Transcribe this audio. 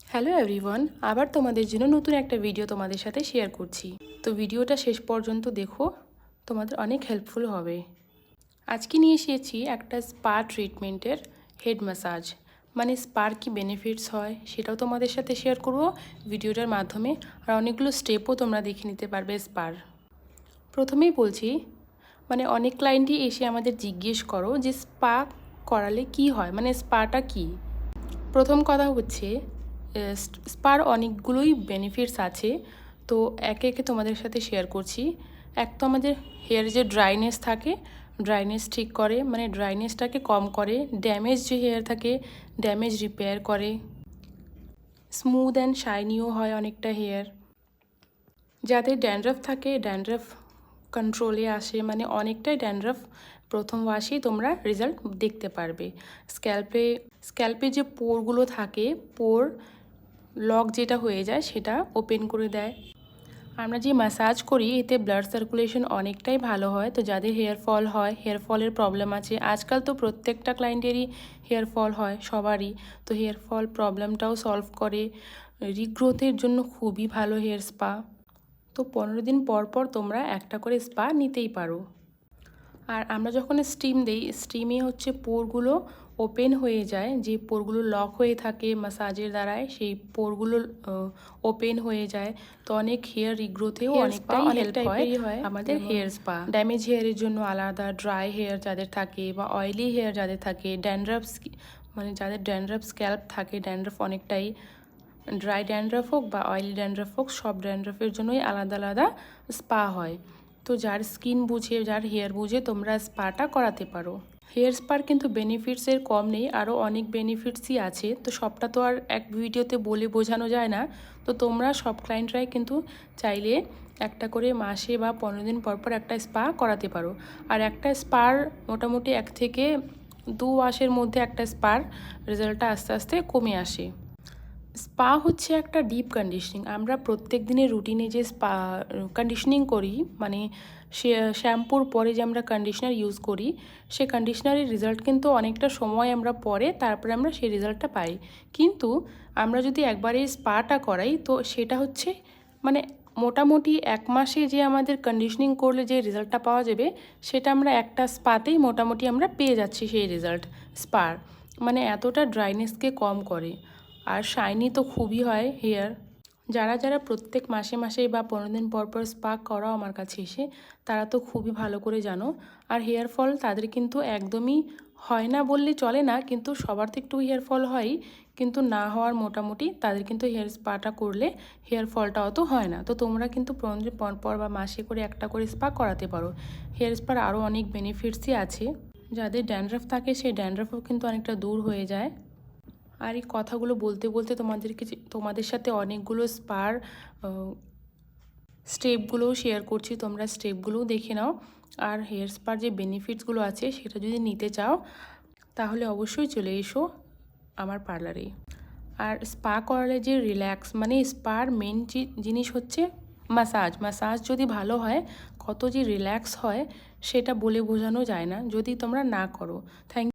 Hello everyone, আবার তোমাদের জন্য নতুন একটা ভিডিও তোমাদের সাথে শেয়ার করছি। তো ভিডিওটা শেষ পর্যন্ত দেখো, তোমাদের অনেক হেল্পফুল হবে। আজকে নিয়ে এসেছি একটা স্পা ট্রিটমেন্টের হেড ম্যাসাজ, মানে স্পার কি বেনিফিটস হয় সেটাও তোমাদের সাথে শেয়ার করব ভিডিওটার মাধ্যমে। আর অনেকগুলো স্টেপও তোমরা দেখে নিতে পারবে স্পার। প্রথমেই বলছি, মানে অনেক ক্লায়েন্টই এসে আমাদের জিজ্ঞেস করো যে স্পা করালে কি হয়, মানে স্পাটা কি। প্রথম কথা হচ্ছে, স্পার অনেকগুলোই বেনিফিটস আছে, তো একে একে তোমাদের সাথে শেয়ার করছি। এক তো আমাদের হেয়ারে যে ড্রাইনেস থাকে, ড্রাইনেস ঠিক করে, মানে ড্রাইনেসটাকে কম করে। ড্যামেজ যে হেয়ার থাকে, ড্যামেজ রিপেয়ার করে। স্মুথ অ্যান্ড শাইনিও হয় অনেকটা হেয়ার। যাদের ড্যান্ড্রাফ থাকে, ড্যান্ড্রাফ কন্ট্রোলে আসে, মানে অনেকটাই ড্যান্ড্রাফ প্রথম ওয়াশেই তোমরা রেজাল্ট দেখতে পারবে। স্ক্যাল্পে যে পোরগুলো থাকে, পোর লক যেটা হয়ে যায় সেটা ওপেন করে দেয়। আমরা যে ম্যাসাজ করি এতে ব্লাড সার্কুলেশন অনেকটাই ভালো হয়। তো যাদের হেয়ার ফল হয়, হেয়ার ফলের প্রবলেম আছে, আজকাল তো প্রত্যেকটা ক্লায়েন্টেরই হেয়ার ফল হয়, সবারই। তো হেয়ার ফল প্রবলেমটাও সলভ করে। রিগ্রোথের জন্য খুবই ভালো হেয়ার স্পা। তো 15 দিন পর পর তোমরা একটা করে স্পা নিতেই পারো। আর আমরা যখন স্টিম দিই, স্টিমে হচ্ছে পোরগুলো ওপেন হয়ে যায়, যে পোরগুলো লক হয়ে থাকে ম্যাসাজের দ্বারায়, সেই পোরগুলো ওপেন হয়ে যায়। তো অনেক হেয়ার রিগ্রোথেও অনেকটাই হেল্প হয় আমাদের হেয়ার স্পা। ড্যামেজ হেয়ারের জন্য আলাদা, ড্রাই হেয়ার যাদের থাকে বা অয়েলি হেয়ার যাদের থাকে, ড্যান্ড্রাফ মানে যাদের ড্যান্ড্রাফ স্ক্যাল্প থাকে, ড্যান্ড্রাফ অনেকটাই, ড্রাই ড্যান্ড্রাফ হোক বা অয়েলি ড্যান্ড্রাফ হোক, সব ড্যান্ড্রাফের জন্যই আলাদা আলাদা স্পা হয়। তো যার স্কিন বুঝে, যার হেয়ার বুঝে তোমরা স্পাটা করাতে পারো। হেয়ার স্পার কিন্তু বেনিফিটসের কম নেই, আরও অনেক বেনিফিটসই আছে। তো সবটা তো আর এক ভিডিওতে বলে বোঝানো যায় না। তো তোমরা সব ক্লায়েন্টরাই কিন্তু চাইলে একটা করে মাসে বা 15 দিন পর পর একটা স্পা করাতে পারো। আর একটা স্পার মোটামুটি 1 থেকে 2 মাসের মধ্যে একটা স্পার রেজাল্টটা আস্তে আস্তে কমে আসে। স্পা হচ্ছে একটা ডিপ কন্ডিশনিং। আমরা প্রত্যেক দিনের রুটিনে যে স্পা কন্ডিশনিং করি, মানে শ্যাম্পুর পরে যে আমরা কন্ডিশনার ইউজ করি, সে কন্ডিশনারের রেজাল্ট কিন্তু অনেকটা সময় আমরা পরে তারপরে আমরা সেই রেজাল্টটা পাই। কিন্তু আমরা যদি একবারে স্পাটা করাই, তো সেটা হচ্ছে মানে মোটামুটি 1 মাসে যে আমাদের কন্ডিশনিং করলে যে রেজাল্টটা পাওয়া যাবে, সেটা আমরা একটা স্পাতেই মোটামুটি আমরা পেয়ে যাচ্ছি সেই রেজাল্ট। স্পার মানে এতটা ড্রাইনেসকে কম করে। আর শাইনি তো খুবই হয় হেয়ার। যারা যারা প্রত্যেক মাসে মাসে বা 15 দিন পর পর স্পা করাও আমার কাছে এসে, তারা তো খুবই ভালো করে জানো। আর হেয়ার ফল তাদের কিন্তু একদমই হয় না বললে চলে না, কিন্তু সবার তো একটু হেয়ার ফল হয়, কিন্তু না হওয়ার মোটামুটি তাদের কিন্তু হেয়ার স্পাটা করলে হেয়ার ফলটা অত হয় না। তো তোমরা কিন্তু 15 দিন পর পর বা মাসে করে একটা করে স্পা করাতে পারো। হেয়ার স্পার আরও অনেক বেনিফিটসই আছে। যাদের ড্যান্ড্রাফ থাকে সেই ড্যান্ড্রাফও কিন্তু অনেকটা দূর হয়ে যায়। আর এই কথাগুলো বলতে বলতে তোমাদের সাথে অনেকগুলো স্পার স্টেপগুলোও শেয়ার করছি, তোমরা স্টেপগুলোও দেখে নাও। আর হেয়ার স্পার যে বেনিফিটসগুলো আছে সেটা যদি নিতে চাও, তাহলে অবশ্যই চলে এসো আমার পার্লারে। আর স্পা করালে যে রিল্যাক্স, মানে স্পার মেন জিনিস হচ্ছে ম্যাসাজ। ম্যাসাজ যদি ভালো হয়, কত যে রিল্যাক্স হয় সেটা বলে বোঝানো যায় না যদি তোমরা না করো। থ্যাংক